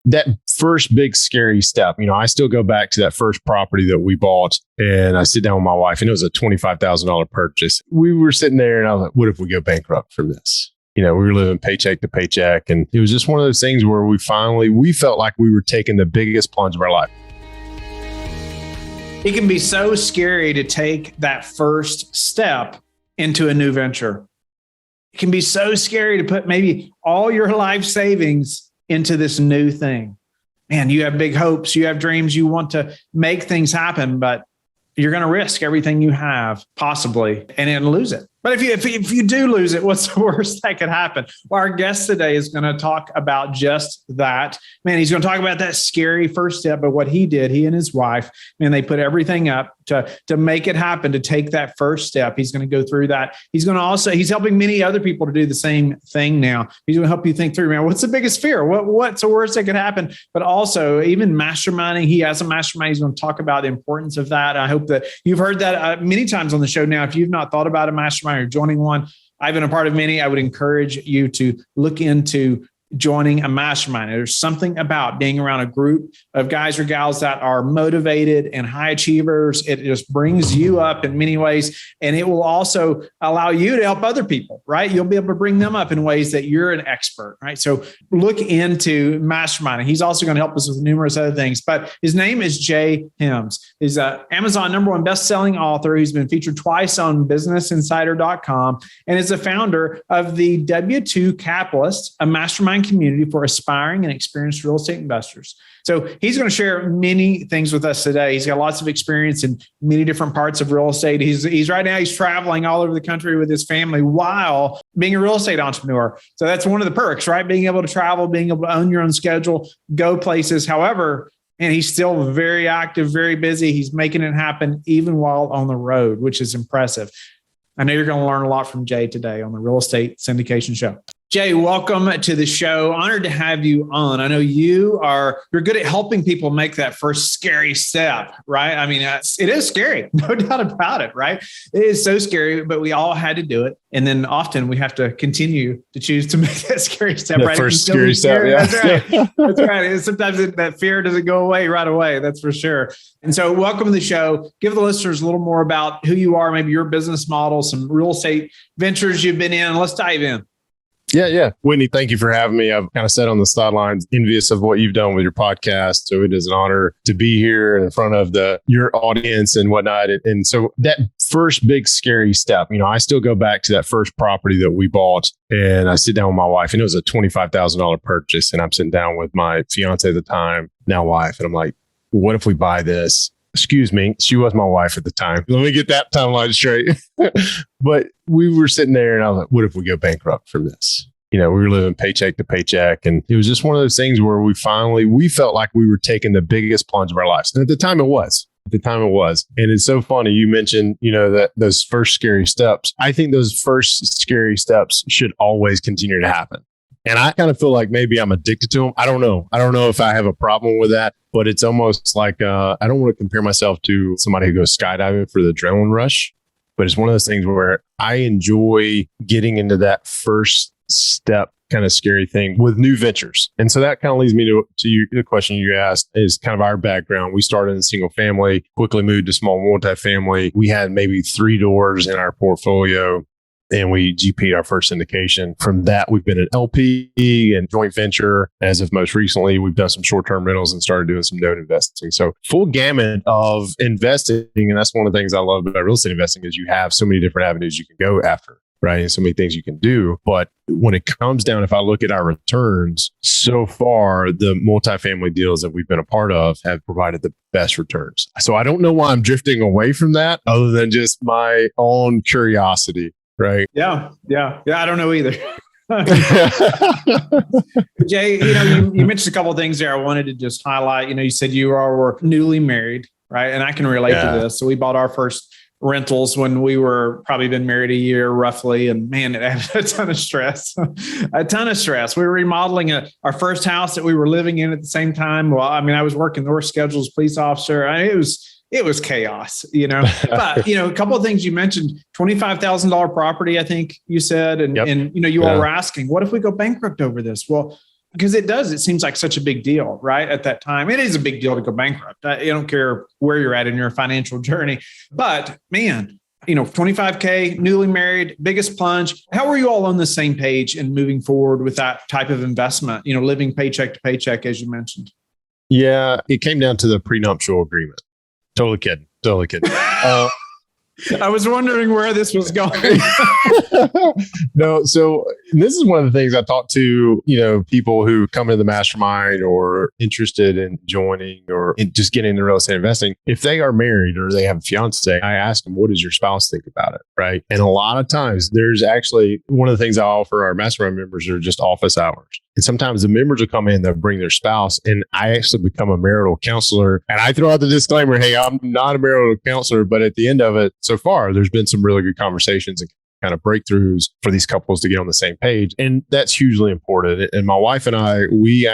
that first big scary step, I still go back to that first property that we bought, and I sit down with my wife, and it was a $25,000 purchase. We were sitting there and I was like, what if we go bankrupt from this? We were living paycheck to paycheck. And it was just one of those things where we felt like we were taking the biggest plunge of our life. It can be so scary to take that first step into a new venture. It can be so scary to put maybe all your life savings into this new thing. Man, you have big hopes, you have dreams, you want to make things happen, but you're going to risk everything you have possibly and then lose it. But if you do lose it, what's the worst that could happen? Well, our guest today is going to talk about just that. Man, he's going to talk about that scary first step of what he did. He and his wife, man, they put everything up to make it happen, to take that first step. He's going to go through that. He's helping many other people to do the same thing now. He's going to help you think through, man, what's the biggest fear? What's the worst that could happen? But also even masterminding. He has a mastermind. He's going to talk about the importance of that. I hope that you've heard that many times on the show now. If you've not thought about a mastermind or joining one, I've been a part of many. I would encourage you to look into joining a mastermind. There's something about being around a group of guys or gals that are motivated and high achievers. It just brings you up in many ways, and it will also allow you to help other people, right? You'll be able to bring them up in ways that you're an expert, right? So look into mastermind. He's also going to help us with numerous other things, but his name is Jay Helms. He's an Amazon #1 best-selling author. He's been featured twice on BusinessInsider.com and is the founder of the W2 Capitalist, a mastermind community for aspiring and experienced real estate investors. So he's going to share many things with us today. He's got lots of experience in many different parts of real estate. He's right now, he's traveling all over the country with his family while being a real estate entrepreneur. So that's one of the perks, right? Being able to travel, being able to own your own schedule, go places. However, and he's still very active, very busy. He's making it happen even while on the road, which is impressive. I know you're going to learn a lot from Jay today on the Real Estate Syndication Show. Jay, welcome to the show. Honored to have you on. I know you're good at helping people make that first scary step, right? I mean, it is scary, no doubt about it, right? It is so scary, but we all had to do it. And then often we have to continue to choose to make that scary step, right? First scary step, yeah. That's right. That's right. Sometimes that fear doesn't go away right away. That's for sure. And so welcome to the show. Give the listeners a little more about who you are, maybe your business model, some real estate ventures you've been in. Let's dive in. Yeah. Whitney, thank you for having me. I've kind of sat on the sidelines, envious of what you've done with your podcast. So it is an honor to be here in front of your audience and whatnot. And so that first big scary step, I still go back to that first property that we bought, and I sit down with my wife, and it was a $25,000 purchase. And I'm sitting down with my fiance at the time, now wife. And I'm like, what if we buy this? Excuse me, she was my wife at the time. Let me get that timeline straight. But we were sitting there and I was like, what if we go bankrupt from this? We were living paycheck to paycheck. And it was just one of those things where we felt like we were taking the biggest plunge of our lives. And at the time it was. And it's so funny. You mentioned, that those first scary steps. I think those first scary steps should always continue to happen. And I kind of feel like maybe I'm addicted to them. I don't know. I don't know if I have a problem with that, but it's almost like I don't want to compare myself to somebody who goes skydiving for the adrenaline rush. But it's one of those things where I enjoy getting into that first step kind of scary thing with new ventures. And so that kind of leads me to the question you asked is kind of our background. We started in single family, quickly moved to small multifamily. We had maybe 3 doors in our portfolio, and we GP'd our first syndication. From that, we've been an LP and joint venture. As of most recently, we've done some short-term rentals and started doing some note investing. So full gamut of investing. And that's one of the things I love about real estate investing is you have so many different avenues you can go after, right? And so many things you can do. But when it comes down, if I look at our returns, so far, the multifamily deals that we've been a part of have provided the best returns. So I don't know why I'm drifting away from that other than just my own curiosity. Right. Yeah. I don't know either. Jay, you mentioned a couple of things there I wanted to just highlight. You said you were newly married, right? And I can relate to this. So we bought our first rentals when we were probably been married a year roughly. And man, it added a ton of stress, We were remodeling our first house that we were living in at the same time. Well, I was working the work schedule as a police officer. It was chaos, but, a couple of things you mentioned, $25,000 property, I think you said, and you all were asking, what if we go bankrupt over this? Well, Because it does. It seems like such a big deal, right? At that time, it is a big deal to go bankrupt. I don't care where you're at in your financial journey, but man, 25K, newly married, biggest plunge. How were you all on the same page and moving forward with that type of investment, living paycheck to paycheck, as you mentioned? Yeah, it came down to the prenuptial agreement. Totally kidding. I was wondering where this was going. No, so this is one of the things I talk to, people who come into the mastermind or interested in joining or just getting into real estate investing. If they are married or they have a fiance, I ask them, what does your spouse think about it? Right. And a lot of times there's actually one of the things I offer our mastermind members are just office hours. And sometimes the members will come in, they'll bring their spouse, and I actually become a marital counselor. And I throw out the disclaimer, hey, I'm not a marital counselor, but at the end of it, so far, there's been some really good conversations and kind of breakthroughs for these couples to get on the same page. And that's hugely important. And my wife and I, we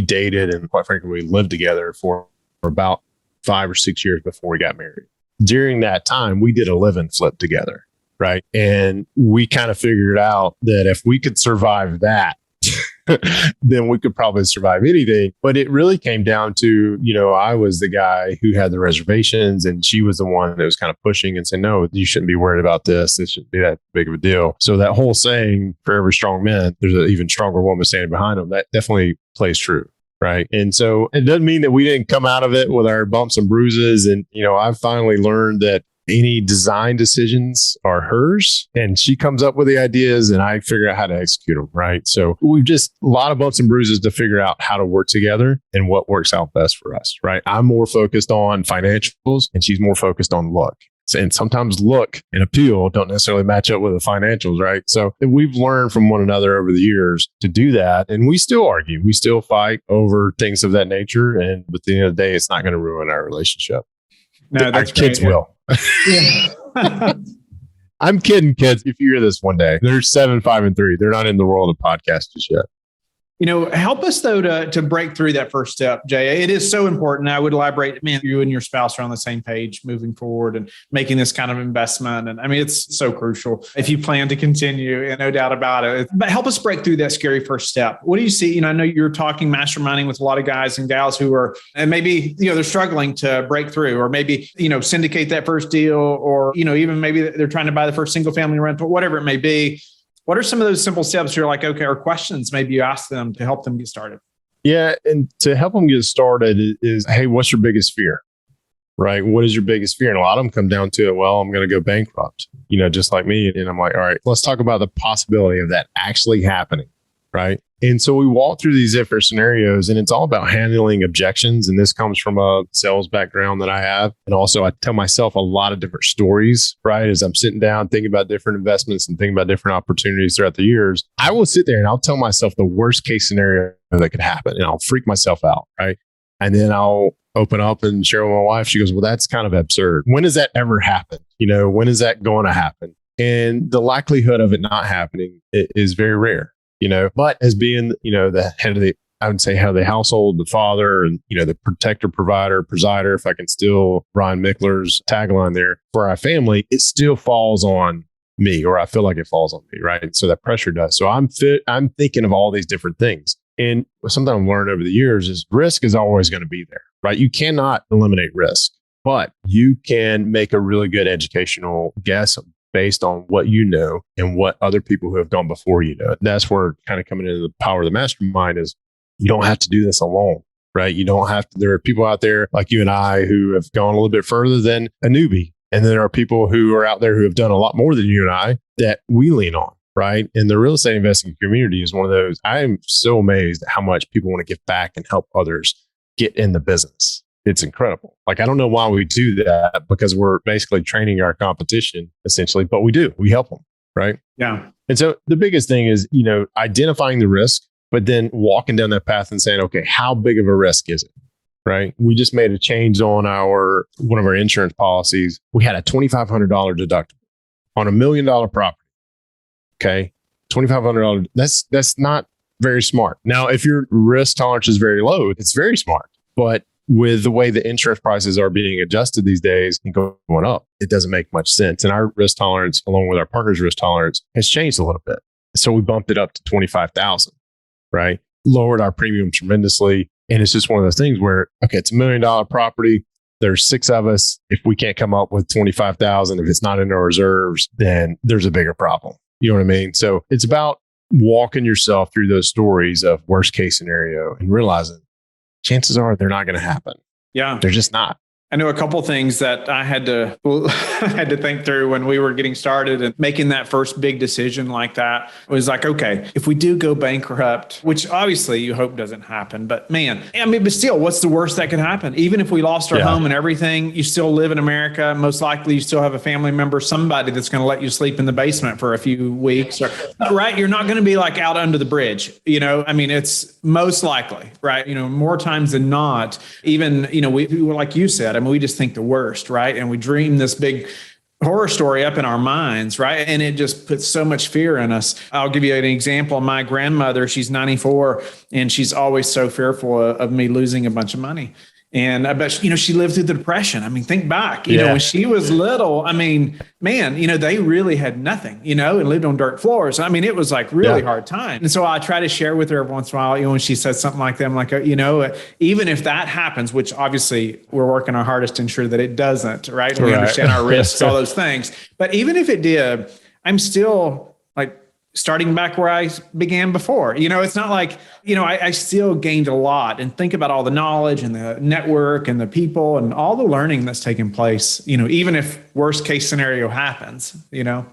dated and quite frankly, we lived together for about 5 or 6 years before we got married. During that time, we did a live-in flip together. Right. And we kind of figured out that if we could survive that, then we could probably survive anything. But it really came down to, I was the guy who had the reservations and she was the one that was kind of pushing and saying, no, you shouldn't be worried about this. This shouldn't be that big of a deal. So that whole saying, for every strong man, there's an even stronger woman standing behind him. That definitely plays true. Right. And so it doesn't mean that we didn't come out of it with our bumps and bruises. And, I've finally learned that any design decisions are hers and she comes up with the ideas and I figure out how to execute them. Right. So we've just a lot of bumps and bruises to figure out how to work together and what works out best for us. Right. I'm more focused on financials and she's more focused on luck. And sometimes look and appeal don't necessarily match up with the financials. Right. So we've learned from one another over the years to do that. And we still argue, we still fight over things of that nature. And at the end of the day, it's not going to ruin our relationship. No, our kids will. Yeah. I'm kidding, kids. If you hear this one day, they're 7, 5, and 3. They're not in the world of podcasts just yet. Help us though to break through that first step, Jay. It is so important. I would elaborate, man, you and your spouse are on the same page moving forward and making this kind of investment. And I mean, it's so crucial if you plan to continue, and no doubt about it. But help us break through that scary first step. What do you see? I know you're talking masterminding with a lot of guys and gals who are, and maybe, they're struggling to break through, or maybe, syndicate that first deal, or, even maybe they're trying to buy the first single family rental, whatever it may be. What are some of those simple steps you're like, okay, or questions maybe you ask them to help them get started? Yeah. And to help them get started is, hey, what's your biggest fear? Right? What is your biggest fear? And a lot of them come down to it. Well, I'm going to go bankrupt, just like me. And I'm like, all right, let's talk about the possibility of that actually happening. Right. And so we walk through these different scenarios and it's all about handling objections. And this comes from a sales background that I have. And also I tell myself a lot of different stories, right? As I'm sitting down, thinking about different investments and thinking about different opportunities throughout the years, I will sit there and I'll tell myself the worst case scenario that could happen. And I'll freak myself out. Right. And then I'll open up and share with my wife. She goes, well, that's kind of absurd. When does that ever happen? When is that going to happen? And the likelihood of it not happening is very rare. But as being, the head of I would say head of the household, the father, and, the protector, provider, presider, if I can steal Brian Mickler's tagline there for our family, it still falls on me, or I feel like it falls on me. Right. So that pressure does. So I'm thinking of all these different things. And something I've learned over the years is risk is always going to be there. Right. You cannot eliminate risk, but you can make a really good educational guess based on what you know and what other people who have gone before you know. That's where kind of coming into the power of the mastermind is you don't have to do this alone, right? You don't have to, there are people out there like you and I who have gone a little bit further than a newbie. And then there are people who are out there who have done a lot more than you and I that we lean on, right? And the real estate investing community is one of those. I am so amazed at how much people want to give back and help others get in the business. It's incredible. Like, I don't know why we do that, because we're basically training our competition essentially, but we do. We help them. Right. Yeah. And so the biggest thing is, identifying the risk, but then walking down that path and saying, okay, how big of a risk is it? Right. We just made a change on one of our insurance policies. We had a $2,500 deductible on $1 million property. Okay. $2,500. That's not very smart. Now, if your risk tolerance is very low, it's very smart. But with the way the insurance prices are being adjusted these days and going up, it doesn't make much sense. And our risk tolerance, along with our partner's risk tolerance, has changed a little bit. So we bumped it up to $25,000. right? Lowered our premium tremendously. And it's just one of those things where, okay, it's $1 million property. There's 6 of us. If we can't come up with 25,000, if it's not in our reserves, then there's a bigger problem. You know what I mean? So it's about walking yourself through those stories of worst case scenario and realizing chances are they're not going to happen. Yeah. They're just not. I know a couple of things that I had to think through when we were getting started and making that first big decision like that. It was like, okay, if we do go bankrupt, which obviously you hope doesn't happen, but man, I mean, but still, what's the worst that could happen? Even if we lost our home and everything, you still live in America. Most likely you still have a family member, somebody that's going to let you sleep in the basement for a few weeks, right? You're not going to be like out under the bridge. I mean, it's most likely, right? More times than not, even, we like you said, I mean, we just think the worst, right? And we dream this big horror story up in our minds, right? And it just puts so much fear in us. I'll give you an example. My grandmother, she's 94, and she's always so fearful of me losing a bunch of money. And I bet, she lived through the Depression. I mean, think back, when she was little, I mean, man, they really had nothing, and lived on dirt floors. I mean, it was like really hard time. And so I try to share with her every once in a while, when she says something like that, I'm like, even if that happens, which obviously we're working our hardest to ensure that it doesn't, right? We understand our risks, all those things. But even if it did, I'm still like, starting back where I began before. It's not like, I still gained a lot, and think about all the knowledge and the network and the people and all the learning that's taken place, even if worst case scenario happens, Yeah.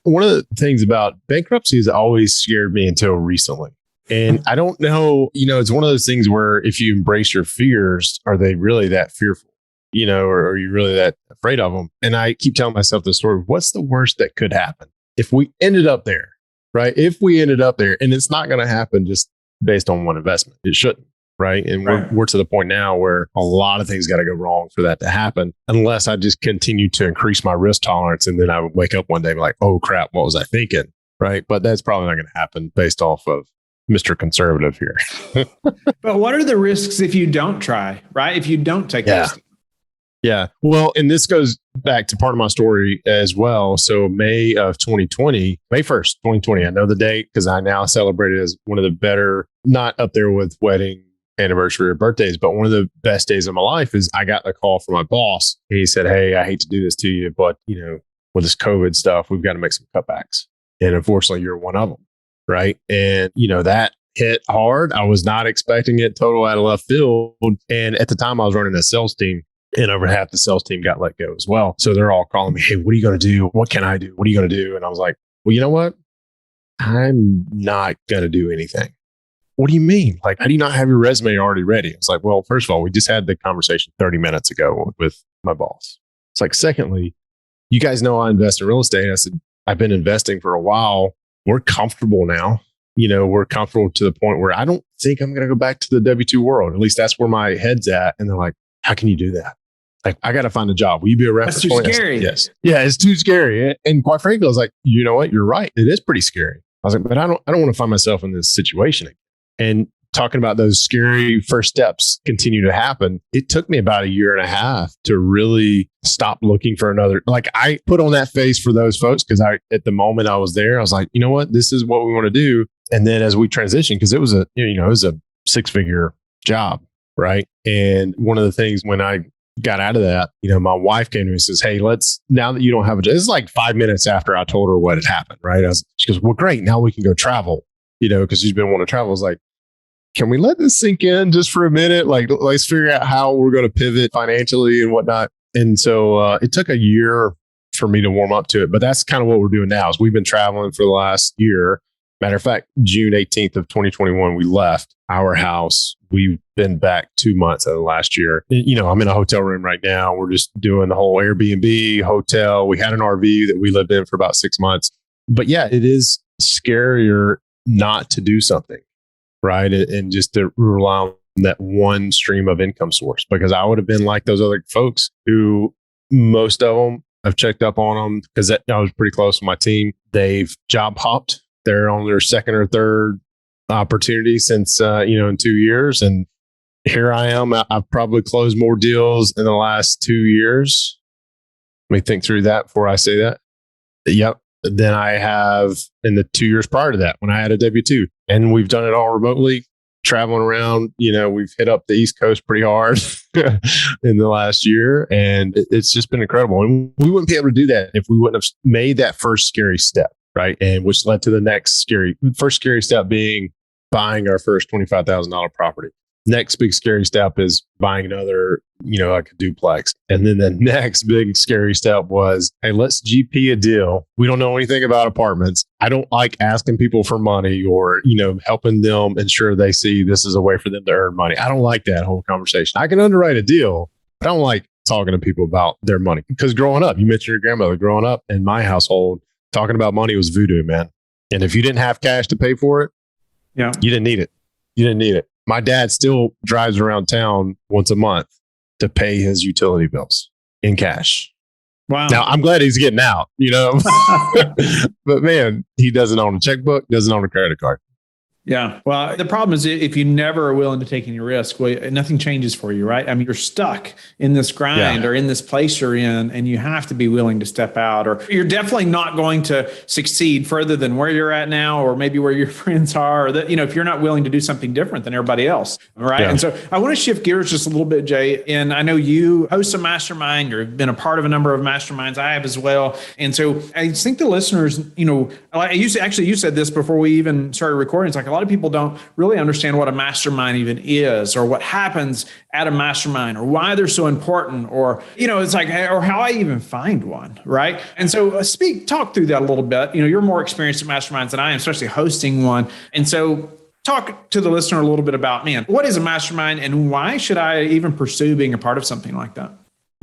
One of the things about bankruptcy has always scared me until recently. And I don't know, it's one of those things where if you embrace your fears, are they really that fearful? Or are you really that afraid of them? And I keep telling myself the story, what's the worst that could happen if we ended up there? Right? If we ended up there, and it's not going to happen just based on one investment, it shouldn't. Right. And we're to the point now where a lot of things got to go wrong for that to happen, unless I just continue to increase my risk tolerance. And then I would wake up one day and be like, oh crap, what was I thinking? Right. But that's probably not going to happen based off of Mr. Conservative here. But what are the risks if you don't try, right? If you don't take those steps? Yeah. Well, and this goes back to part of my story as well. So May 1st, 2020, I know the date because I now celebrate it as one of the better, not up there with wedding anniversary or birthdays, but one of the best days of my life is I got a call from my boss. He said, hey, I hate to do this to you, but with this COVID stuff, we've got to make some cutbacks. And unfortunately, you're one of them. Right. And, that hit hard. I was not expecting it, total out of left field. And at the time I was running a sales team. And over half the sales team got let go as well. So they're all calling me, hey, what are you going to do? What can I do? What are you going to do? And I was like, well, you know what? I'm not going to do anything. What do you mean? Like, how do you not have your resume already ready? It's like, well, first of all, we just had the conversation 30 minutes ago with my boss. It's like, secondly, you guys know I invest in real estate. I said, I've been investing for a while. We're comfortable now. We're comfortable to the point where I don't think I'm going to go back to the W-2 world. At least that's where my head's at. And they're like, how can you do that? Like, I got to find a job. Will you be a reference point? That's too scary. Yes. Yeah, it's too scary. And quite frankly, I was like, you know what? You're right. It is pretty scary. I was like, but I don't want to find myself in this situation again. And talking about those scary first steps continue to happen. It took me about 1.5 years to really stop looking for another. Like, I put on that face for those folks because at the moment I was there, I was like, you know what? This is what we want to do. And then as we transitioned, because it was a 6-figure job. Right. And one of the things when I got out of that, my wife came to me and says, hey, now that you don't have a job, this is like 5 minutes after I told her what had happened. Right. She goes, well, great. Now we can go travel, because she's been wanting to travel. I was like, can we let this sink in just for a minute? Like, let's figure out how we're going to pivot financially and whatnot. And so it took 1 year for me to warm up to it. But that's kind of what we're doing now is we've been traveling for the last year. Matter of fact, June 18th of 2021, we left our house. We've been back 2 months out of last year. I'm in a hotel room right now. We're just doing the whole Airbnb hotel. We had an RV that we lived in for about 6 months. But yeah, it is scarier not to do something, right? And just to rely on that one stream of income source, because I would have been like those other folks who most of them I've checked up on them because I was pretty close with my team. They've job hopped. They're on their second or third opportunity since, in 2 years. And here I am. I've probably closed more deals in the last 2 years. Let me think through that before I say that. Yep. than I have in the 2 years prior to that when I had a W-2. And we've done it all remotely, traveling around. We've hit up the East Coast pretty hard in the last year. And it's just been incredible. And we wouldn't be able to do that if we wouldn't have made that first scary step, right? And which led to the next first scary step being buying our first $25,000 property. Next big scary step is buying another, like a duplex. And then the next big scary step was, hey, let's GP a deal. We don't know anything about apartments. I don't like asking people for money or, helping them ensure they see this is a way for them to earn money. I don't like that whole conversation. I can underwrite a deal, but I don't like talking to people about their money. Because growing up, you mentioned your grandmother, growing up in my household, talking about money was voodoo, man. And if you didn't have cash to pay for it, you didn't need it. You didn't need it. My dad still drives around town once a month to pay his utility bills in cash. Wow. Now, I'm glad he's getting out, but man, he doesn't own a checkbook, doesn't own a credit card. Yeah. Well, the problem is if you never are willing to take any risk, nothing changes for you, right? I mean, you're stuck in this grind or in this place you're in, and you have to be willing to step out, or you're definitely not going to succeed further than where you're at now, or maybe where your friends are, or that, if you're not willing to do something different than everybody else. Right. Yeah. And so I want to shift gears just a little bit, Jay. And I know you host a mastermind, you've been a part of a number of masterminds. I have as well. And so I think the listeners, you said this before we even started recording. It's like a lot of people don't really understand what a mastermind even is, or what happens at a mastermind, or why they're so important, or, it's like, or how I even find one. Right. And so talk through that a little bit. You're more experienced at masterminds than I am, especially hosting one. And so talk to the listener a little bit about, what is a mastermind, and why should I even pursue being a part of something like that?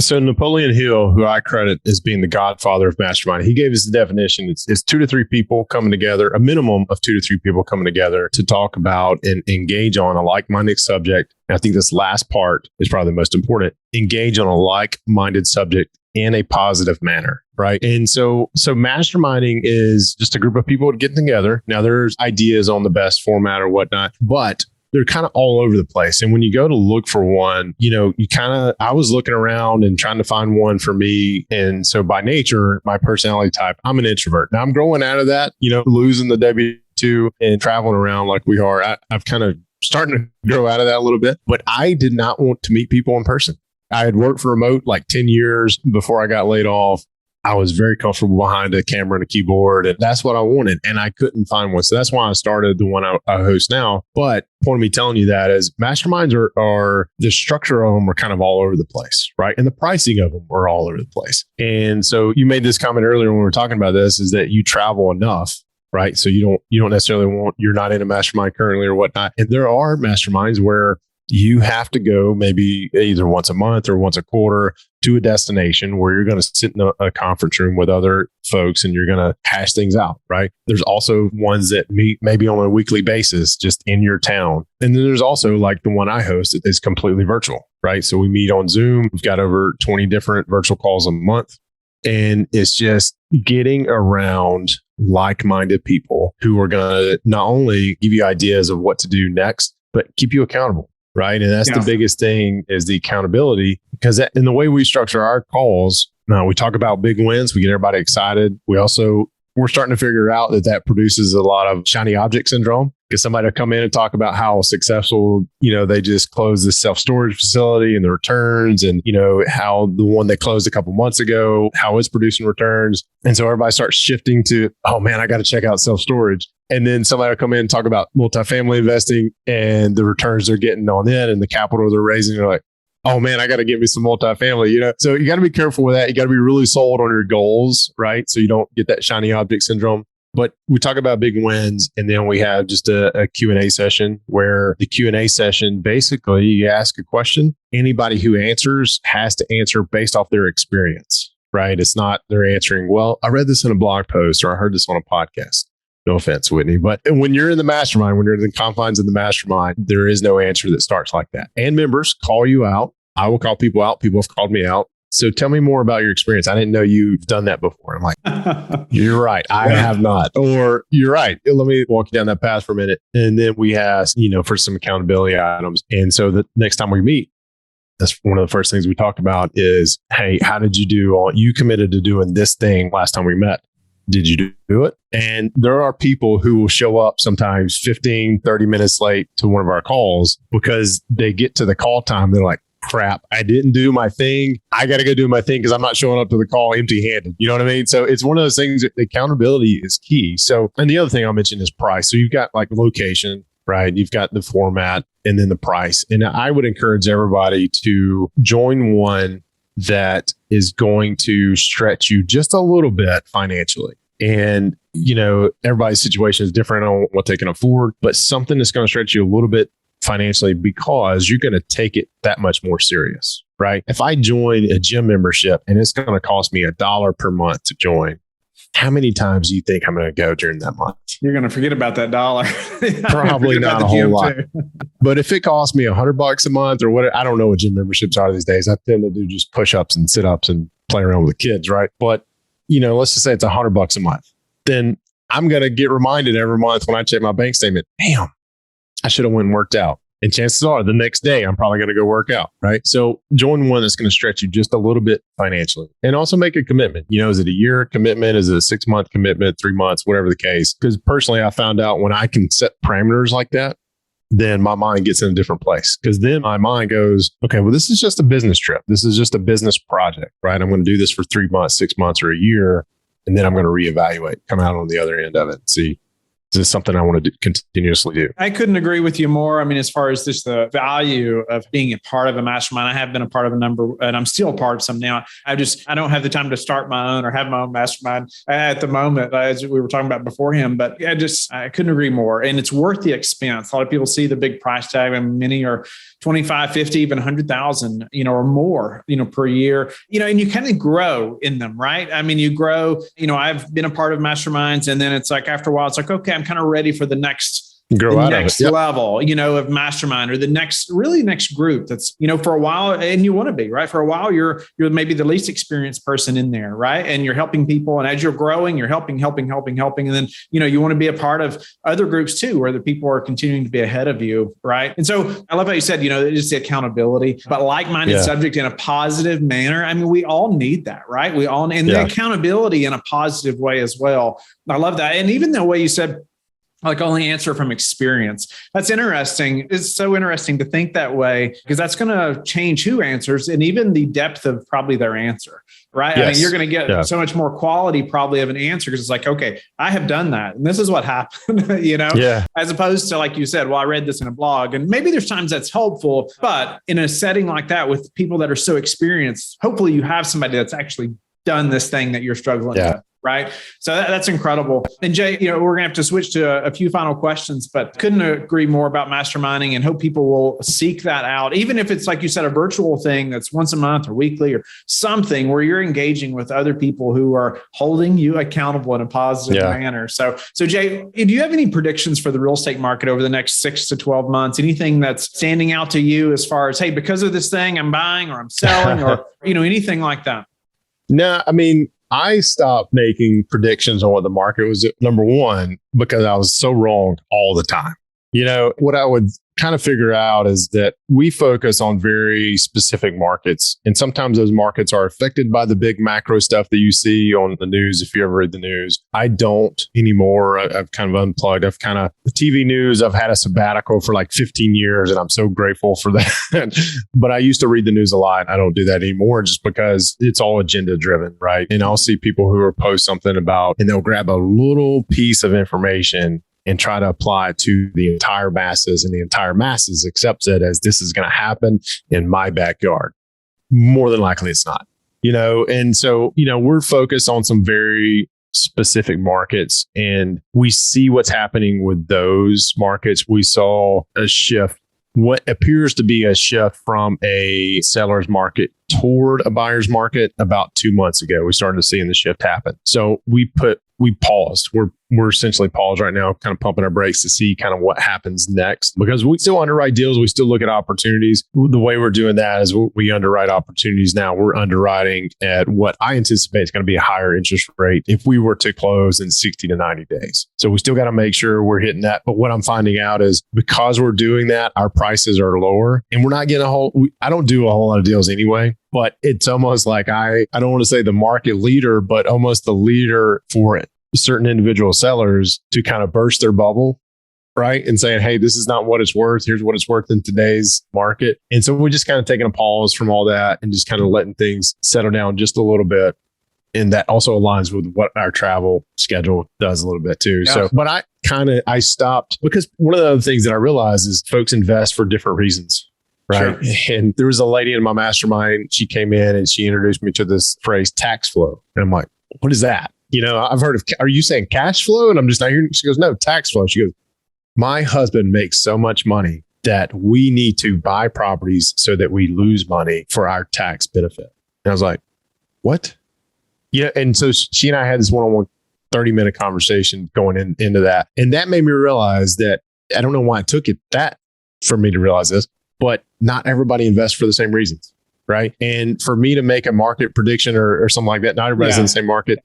So Napoleon Hill, who I credit as being the godfather of mastermind, he gave us the definition. It's 2 to 3 people coming together, a minimum of 2 to 3 people coming together to talk about and engage on a like-minded subject. And I think this last part is probably the most important. Engage on a like-minded subject in a positive manner, right? And so masterminding is just a group of people getting together. Now, there's ideas on the best format or whatnot, but they're kind of all over the place. And when you go to look for one, I was looking around and trying to find one for me. And so by nature, my personality type, I'm an introvert. Now I'm growing out of that, losing the W-2 and traveling around like we are. I've kind of starting to grow out of that a little bit, but I did not want to meet people in person. I had worked for remote like 10 years before I got laid off. I was very comfortable behind a camera and a keyboard, and that's what I wanted. And I couldn't find one. So that's why I started the one I host now. But point of me telling you that is masterminds are the structure of them are kind of all over the place, right? And the pricing of them are all over the place. And so you made this comment earlier when we were talking about this, is that you travel enough, right? So you don't necessarily you're not in a mastermind currently or whatnot. And there are masterminds where you have to go maybe either once a month or once a quarter to a destination where you're going to sit in a conference room with other folks and you're going to hash things out, right? There's also ones that meet maybe on a weekly basis just in your town. And then there's also like the one I host that is completely virtual, right? So we meet on Zoom. We've got over 20 different virtual calls a month. And it's just getting around like-minded people who are going to not only give you ideas of what to do next, but keep you accountable. Right. And that's the biggest thing is the accountability, because in the way we structure our calls, we talk about big wins. We get everybody excited. We're starting to figure out that produces a lot of shiny object syndrome, because somebody will come in and talk about how successful, they just closed this self-storage facility and the returns, and, how the one they closed a couple months ago, how it's producing returns. And so everybody starts shifting to, oh man, I got to check out self-storage. And then somebody will come in and talk about multifamily investing and the returns they're getting on it and the capital they're raising. You're like, oh man, I got to get me some multifamily, So you got to be careful with that. You got to be really sold on your goals, right? So you don't get that shiny object syndrome. But we talk about big wins, and then we have just a Q&A session where the Q&A session, basically you ask a question. Anybody who answers has to answer based off their experience, right? It's not they're answering, well, I read this in a blog post or I heard this on a podcast. No offense, Whitney. But when you're in the mastermind, when you're in the confines of the mastermind, there is no answer that starts like that. And members call you out. I will call people out. People have called me out. So tell me more about your experience. I didn't know you've done that before. I'm like, you're right. I have not. Or you're right. Let me walk you down that path for a minute. And then we ask, for some accountability items. And so the next time we meet, that's one of the first things we talk about is, hey, how did you do? You committed to doing this thing last time we met. Did you do it? And there are people who will show up sometimes 15, 30 minutes late to one of our calls because they get to the call time. They're like, crap, I didn't do my thing. I got to go do my thing because I'm not showing up to the call empty handed. You know what I mean? So it's one of those things that accountability is key. So, and the other thing I'll mention is price. So you've got like location, right? You've got the format and then the price. And I would encourage everybody to join one that is going to stretch you just a little bit financially. And, everybody's situation is different on what they can afford, but something that's going to stretch you a little bit financially because you're going to take it that much more serious, right? If I join a gym membership and it's going to cost me $1 per month to join, how many times do you think I'm going to go during that month? You're going to forget about that dollar. Probably not a whole lot. But if it costs me $100 a month or what, I don't know what gym memberships are these days. I tend to do just push-ups and sit-ups and play around with the kids, right? But, let's just say it's $100 a month. Then I'm going to get reminded every month when I check my bank statement, damn, I should have went and worked out. And chances are the next day, I'm probably going to go work out, right? So join one that's going to stretch you just a little bit financially and also make a commitment. Is it a year commitment? Is it a 6-month commitment, 3 months, whatever the case? Because personally, I found out when I can set parameters like that, then my mind gets in a different place. Because then my mind goes, okay, well, this is just a business trip. This is just a business project, right? I'm going to do this for 3 months, 6 months, or a year. And then I'm going to reevaluate, come out on the other end of it and see, is this something I want to continuously do? I couldn't agree with you more. I mean, as far as just the value of being a part of a mastermind, I have been a part of a number, and I'm still a part of some now. I don't have the time to start my own or have my own mastermind at the moment, as we were talking about beforehand. But I couldn't agree more. And it's worth the expense. A lot of people see the big price tag, and many are 25, 50, even 100,000, or more, per year, and you kind of grow in them, right? I mean, you grow, I've been a part of masterminds, and then it's like, after a while, it's like, okay, I'm kind of ready for the next level, of mastermind, or the next group that's, for a while, and you want to be, right? For a while, you're maybe the least experienced person in there, right? And you're helping people. And as you're growing, you're helping. And then, you want to be a part of other groups too, where the people are continuing to be ahead of you, right? And so I love how you said, just the accountability, but like-minded subject in a positive manner. I mean, we all need that, right? We all, and the accountability in a positive way as well. I love that. And even the way you said, like, only answer from experience. That's interesting. It's so interesting to think that way, because that's going to change who answers and even the depth of probably their answer, right? Yes. I mean, you're going to get so much more quality probably of an answer, because it's like, okay, I have done that. And this is what happened, as opposed to, like you said, well, I read this in a blog, and maybe there's times that's helpful, but in a setting like that with people that are so experienced, hopefully you have somebody that's actually done this thing that you're struggling with. Right. So that's incredible. And Jay, we're going to have to switch to a few final questions, but couldn't agree more about masterminding, and hope people will seek that out. Even if it's, like you said, a virtual thing that's once a month or weekly or something where you're engaging with other people who are holding you accountable in a positive manner. So Jay, do you have any predictions for the real estate market over the next 6 to 12 months? Anything that's standing out to you as far as, hey, because of this thing I'm buying or I'm selling or, anything like that? No, I mean, I stopped making predictions on what the market was, number one, because I was so wrong all the time. What I would kind of figure out is that we focus on very specific markets. And sometimes those markets are affected by the big macro stuff that you see on the news. If you ever read the news, I don't anymore. I've kind of unplugged. The TV news, I've had a sabbatical for like 15 years, and I'm so grateful for that. But I used to read the news a lot. I don't do that anymore, just because it's all agenda driven, right? And I'll see people who will post something about, and they'll grab a little piece of information and try to apply it to the entire masses, and the entire masses accepts it as, this is going to happen in my backyard. More than likely it's not, and so, we're focused on some very specific markets, and we see what's happening with those markets. We saw a shift, what appears to be a shift from a seller's market toward a buyer's market about 2 months ago. We started to see the shift happen. So we paused. We're essentially paused right now, kind of pumping our brakes to see kind of what happens next, because we still underwrite deals. We still look at opportunities. The way we're doing that is we underwrite opportunities now. We're underwriting at what I anticipate is going to be a higher interest rate if we were to close in 60 to 90 days. So we still got to make sure we're hitting that. But what I'm finding out is, because we're doing that, our prices are lower, and we're not getting I don't do a whole lot of deals anyway. But it's almost like I don't want to say the market leader, but almost the leader for certain individual sellers to kind of burst their bubble, right? And saying, hey, this is not what it's worth. Here's what it's worth in today's market. And so we're just kind of taking a pause from all that and just kind of letting things settle down just a little bit. And that also aligns with what our travel schedule does a little bit too. Yeah. So, but I stopped because one of the other things that I realized is folks invest for different reasons. Right. Sure. And there was a lady in my mastermind. She came in and she introduced me to this phrase, tax flow. And I'm like, what is that? I've heard of, are you saying cash flow? And I'm just not hearing. She goes, no, tax flow. She goes, my husband makes so much money that we need to buy properties so that we lose money for our tax benefit. And I was like, what? Yeah. And so she and I had this one-on-one 30-minute conversation going into that. And that made me realize that I don't know why it took it that for me to realize this, but not everybody invests for the same reasons. Right. And for me to make a market prediction or something like that, not everybody's in the same market.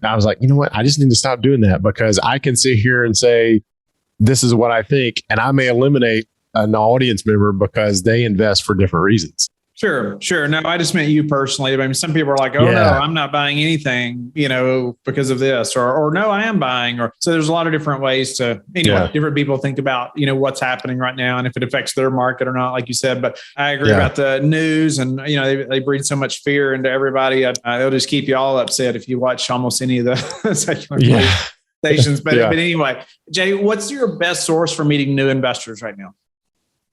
I was like, you know what? I just need to stop doing that because I can sit here and say, this is what I think. And I may eliminate an audience member because they invest for different reasons. Sure. No, I just meant you personally. I mean, some people are like, oh no, I'm not buying anything, because of this or no, I am buying. So there's a lot of different ways to, different people think about, what's happening right now and if it affects their market or not, like you said. But I agree about the news and, they breed so much fear into everybody. They'll just keep you all upset if you watch almost any of the secular stations. But anyway, Jay, what's your best source for meeting new investors right now?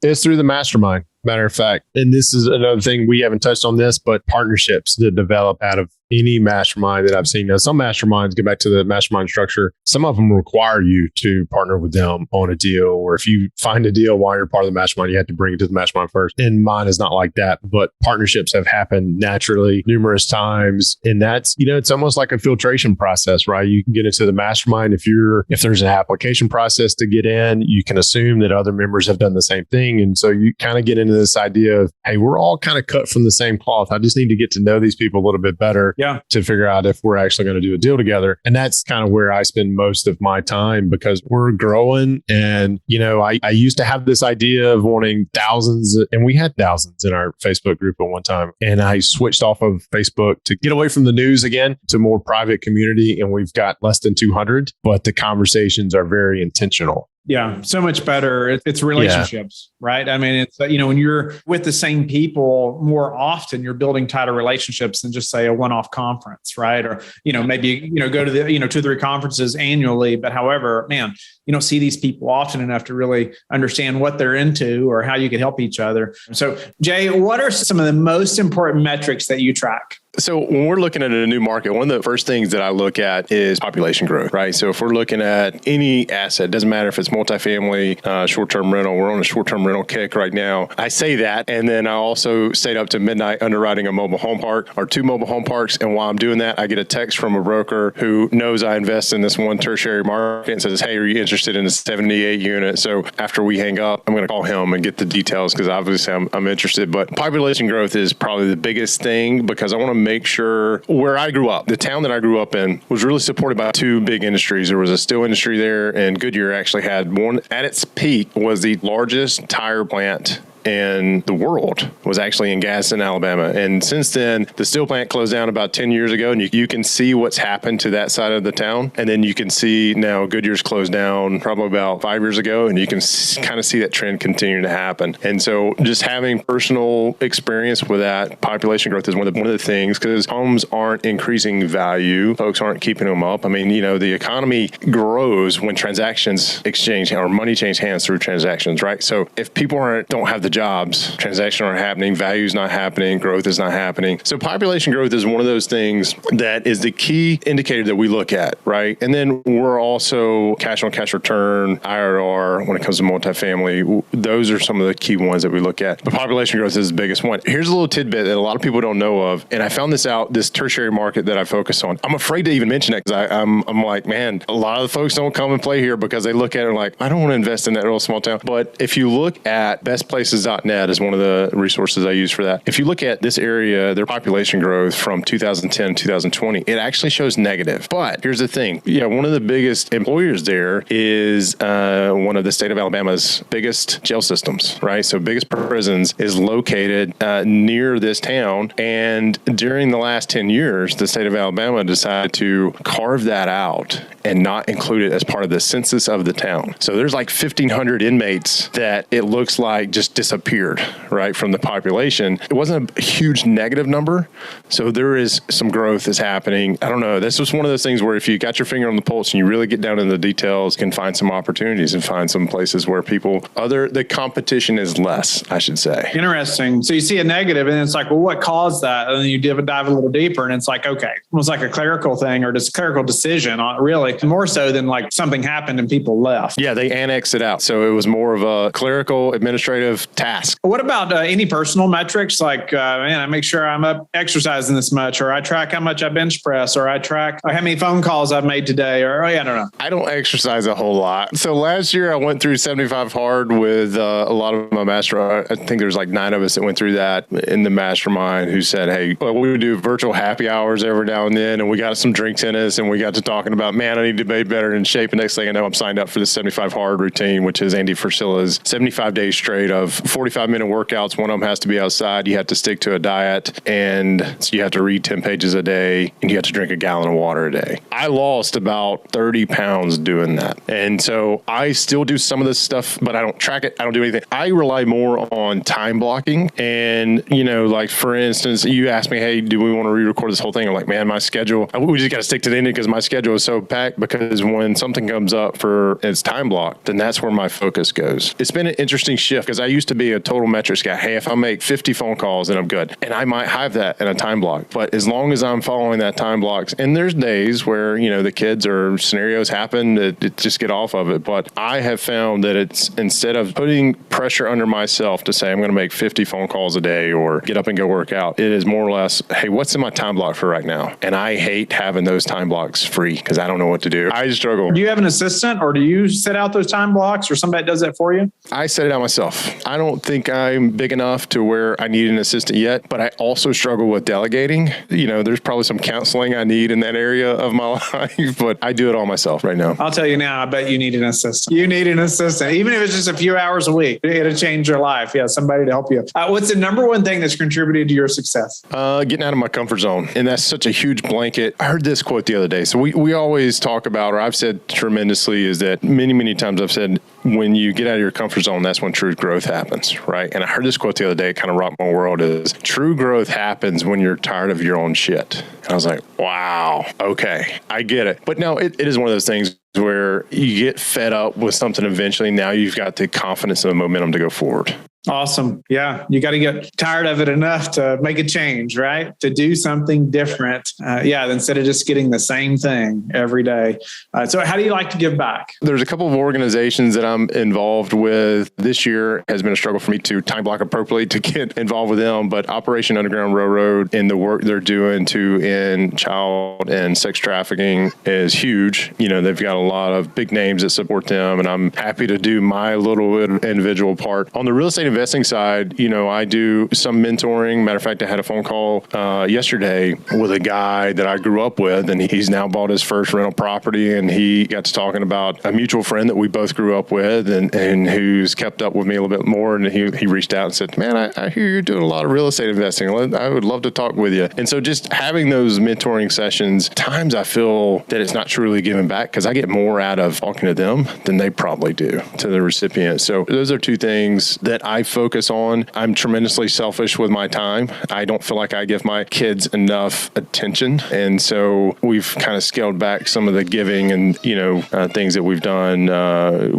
It's through the Mastermind, matter of fact. And this is another thing we haven't touched on this, but partnerships that develop out of any mastermind that I've seen. Now, some masterminds, get back to the mastermind structure, some of them require you to partner with them on a deal. Or if you find a deal while you're part of the mastermind, you have to bring it to the mastermind first. And mine is not like that, but partnerships have happened naturally numerous times. And that's, it's almost like a filtration process, right? You can get into the mastermind. If there's an application process to get in, you can assume that other members have done the same thing. And so you kind of get into this idea of, hey, we're all kind of cut from the same cloth. I just need to get to know these people a little bit better to figure out if we're actually going to do a deal together. And that's kind of where I spend most of my time because we're growing. And, I used to have this idea of wanting thousands, and we had thousands in our Facebook group at one time. And I switched off of Facebook to get away from the news again to more private community. And we've got less than 200, but the conversations are very intentional. Yeah, so much better. It's relationships, right? I mean, it's, when you're with the same people more often, you're building tighter relationships than just say a one-off conference, right? Or, maybe, go to the, 2 or 3 conferences annually. But however, man, you don't see these people often enough to really understand what they're into or how you can help each other. So Jay, what are some of the most important metrics that you track? So when we're looking at a new market, one of the first things that I look at is population growth, right? So if we're looking at any asset, doesn't matter if it's multifamily, short-term rental, we're on a short-term rental kick right now. I say that, and then I also stayed up to midnight underwriting a mobile home park or 2 mobile home parks. And while I'm doing that, I get a text from a broker who knows I invest in this one tertiary market and says, hey, are you interested in a 78 unit? So after we hang up, I'm going to call him and get the details because obviously I'm interested. But population growth is probably the biggest thing because I want to make sure where I grew up, the town that I grew up in was really supported by 2 big industries. There was a steel industry there, and Goodyear actually had one at its peak was the largest tire plant in the world was actually in Gadsden, Alabama. And since then, the steel plant closed down about 10 years ago. And you can see what's happened to that side of the town. And then you can see now Goodyear's closed down probably about 5 years ago. And you can kind of see that trend continue to happen. And so just having personal experience with that population growth is one of the things because homes aren't increasing value. Folks aren't keeping them up. I mean, the economy grows when transactions exchange or money change hands through transactions, right? So if people don't have the jobs, transactions aren't happening, value's not happening, growth is not happening. So population growth is one of those things that is the key indicator that we look at, right? And then we're also cash on cash return, IRR, when it comes to multifamily. Those are some of the key ones that we look at. But population growth is the biggest one. Here's a little tidbit that a lot of people don't know of. And I found this out, this tertiary market that I focus on. I'm afraid to even mention it because I'm like, man, a lot of the folks don't come and play here because they look at it like, I don't want to invest in that little small town. But if you look at best places resources.net is one of the resources I use for that. If you look at this area, their population growth from 2010 to 2020, it actually shows negative. But here's the thing. Yeah, one of the biggest employers there is one of the state of Alabama's biggest jail systems, right? So biggest prisons is located near this town. And during the last 10 years, the state of Alabama decided to carve that out and not include it as part of the census of the town. So there's like 1,500 inmates that it looks like just disappeared, right, from the population. It wasn't a huge negative number. So there is some growth is happening. I don't know. This was one of those things where if you got your finger on the pulse and you really get down in the details, you can find some opportunities and find some places where the competition is less, I should say. Interesting. So you see a negative and it's like, well, what caused that? And then you dive a little deeper and it's like, okay, it was like a clerical thing or just clerical decision, really, more so than like something happened and people left. Yeah, they annexed it out. So it was more of a clerical administrative task. What about any personal metrics? Like, I make sure I'm up exercising this much, or I track how much I bench press, or I track how many phone calls I've made today, or I don't know. I don't exercise a whole lot. So last year I went through 75 hard with a lot of my master. I think there's like 9 of us that went through that in the mastermind who said, hey, well, we would do virtual happy hours every now and then. And we got some drinks in us and we got to talking about, man, I need to be better in shape. And next thing I know, I'm signed up for the 75 hard routine, which is Andy Frisella's 75 days straight of 45-minute workouts. One of them has to be outside. You have to stick to a diet and so you have to read 10 pages a day and you have to drink a gallon of water a day. I lost about 30 pounds doing that. And so I still do some of this stuff, but I don't track it. I don't do anything. I rely more on time blocking. And, like for instance, you asked me, hey, do we want to re-record this whole thing? I'm like, man, my schedule, we just got to stick to the ending because my schedule is so packed because when something comes up for its time block, then that's where my focus goes. It's been an interesting shift because I used to be a total metrics guy. Hey, if I make 50 phone calls, then I'm good. And I might have that in a time block. But as long as I'm following that time blocks, and there's days where, the kids or scenarios happen that just get off of it. But I have found that it's instead of putting pressure under myself to say I'm going to make 50 phone calls a day or get up and go work out, it is more or less, hey, what's in my time block for right now? And I hate having those time blocks free because I don't know what to do. I struggle. Do you have an assistant or do you set out those time blocks or somebody that does that for you? I set it out myself. I don't think I'm big enough to where I need an assistant yet, but I also struggle with delegating. There's probably some counseling I need in that area of my life, but I do it all myself right now. I'll tell you now, I bet you need an assistant. You need an assistant. Even if it's just a few hours a week, it'll change your life. Yeah, somebody to help you. What's the number one thing that's contributed to your success? Getting out of my comfort zone. And that's such a huge blanket. I heard this quote the other day. So we always talk about, or I've said tremendously, is that many, many times I've said, when you get out of your comfort zone, that's when true growth happens, right? And I heard this quote the other day, it kind of rocked my world, is true growth happens when you're tired of your own shit. And I was like, wow, okay, I get it. But no, it is one of those things where you get fed up with something eventually. Now you've got the confidence and the momentum to go forward. Awesome. Yeah. You got to get tired of it enough to make a change, right? To do something different. Instead of just getting the same thing every day. So how do you like to give back? There's a couple of organizations that I'm involved with. This year has been a struggle for me to time block appropriately to get involved with them. But Operation Underground Railroad and the work they're doing to end child and sex trafficking is huge. They've got a lot of big names that support them. And I'm happy to do my little individual part. On the real estate investing side, I do some mentoring. Matter of fact, I had a phone call yesterday with a guy that I grew up with, and he's now bought his first rental property, and he got to talking about a mutual friend that we both grew up with and who's kept up with me a little bit more. And he reached out and said, man, I hear you're doing a lot of real estate investing. I would love to talk with you. And so just having those mentoring sessions, times I feel that it's not truly giving back because I get more out of talking to them than they probably do to the recipient. So those are two things that I focus on. I'm tremendously selfish with my time. I don't feel like I give my kids enough attention. And so we've kind of scaled back some of the giving and, things that we've done,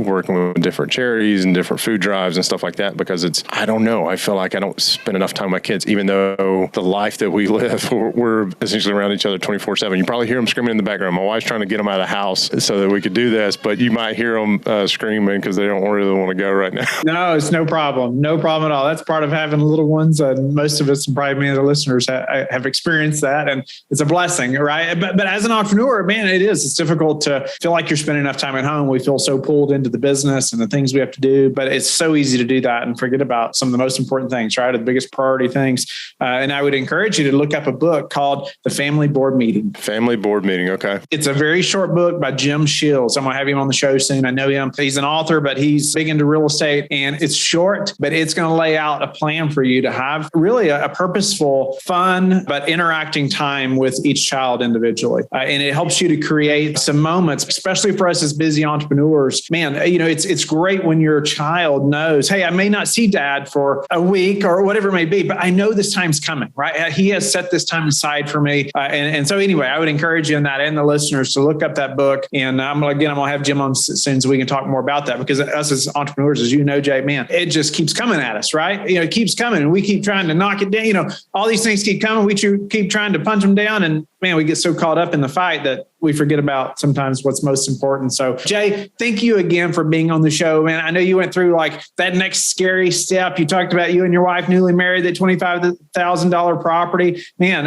working with different charities and different food drives and stuff like that, because I don't know. I feel like I don't spend enough time with my kids, even though the life that we live, we're essentially around each other 24/7. You probably hear them screaming in the background. My wife's trying to get them out of the house so that we could do this, but you might hear them screaming because they don't really want to go right now. No, it's no problem. problem. No problem at all. That's part of having little ones. And most of us, and probably many of the listeners have experienced that. And it's a blessing, right? But as an entrepreneur, man, it's difficult to feel like you're spending enough time at home. We feel so pulled into the business and the things we have to do, but it's so easy to do that and forget about some of the most important things, right? The biggest priority things. And I would encourage you to look up a book called The Family Board Meeting. Family Board Meeting. Okay. It's a very short book by Jim Shields. I'm going to have him on the show soon. I know him. He's an author, but he's big into real estate, and it's short, but it's going to lay out a plan for you to have really a purposeful, fun, but interacting time with each child individually. And it helps you to create some moments, especially for us as busy entrepreneurs. Man, it's great when your child knows, hey, I may not see dad for a week or whatever it may be, but I know this time's coming, right? He has set this time aside for me. And so anyway, I would encourage you in that and the listeners to look up that book. And I'm going to have Jim on soon so we can talk more about that, because us as entrepreneurs, as you know, Jay, man, it just keeps coming at us, right? It keeps coming and we keep trying to knock it down. All these things keep coming. We keep trying to punch them down, and man, we get so caught up in the fight that we forget about sometimes what's most important. So Jay, thank you again for being on the show, man. I know you went through like that next scary step. You talked about you and your wife newly married, that $25,000 property, man.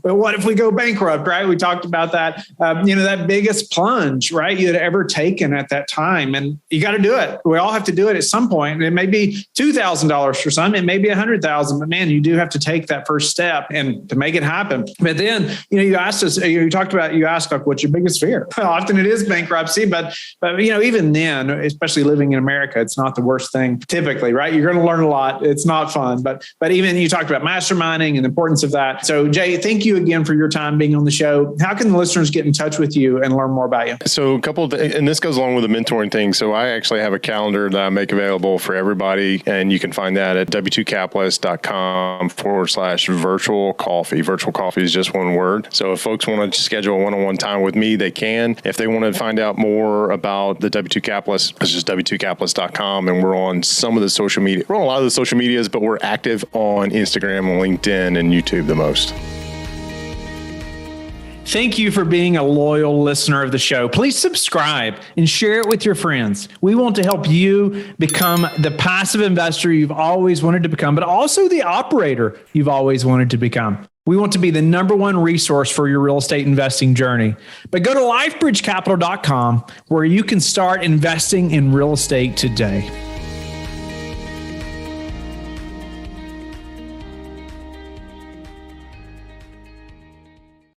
But what if we go bankrupt, right? We talked about that, that biggest plunge, right? You had ever taken at that time, and you got to do it. We all have to do it at some point. It may be $2,000 for some, it may be $100,000, but man, you do have to take that first step and to make it happen. But then, you asked us, you asked like, what's your biggest fear? Often it is bankruptcy, but even then, especially living in America, it's not the worst thing typically, right? You're going to learn a lot. It's not fun, but even you talked about masterminding and the importance of that. So Jay, thank you again for your time being on the show. How can the listeners get in touch with you and learn more about you? So and this goes along with the mentoring thing. So I actually have a calendar that I make available for everybody, and you can find that at w2capitalist.com/virtual coffee. Virtual coffee is just one word. So if folks want to schedule a one-on-one time with me, they can. If they want to find out more about the W2 Capitalist, it's just w2capitalist.com, and we're on some of the social media. We're on a lot of the social medias, but we're active on Instagram, LinkedIn, and YouTube the most. Thank you for being a loyal listener of the show. Please subscribe and share it with your friends. We want to help you become the passive investor you've always wanted to become, but also the operator you've always wanted to become. We want to be the number one resource for your real estate investing journey. But go to lifebridgecapital.com where you can start investing in real estate today.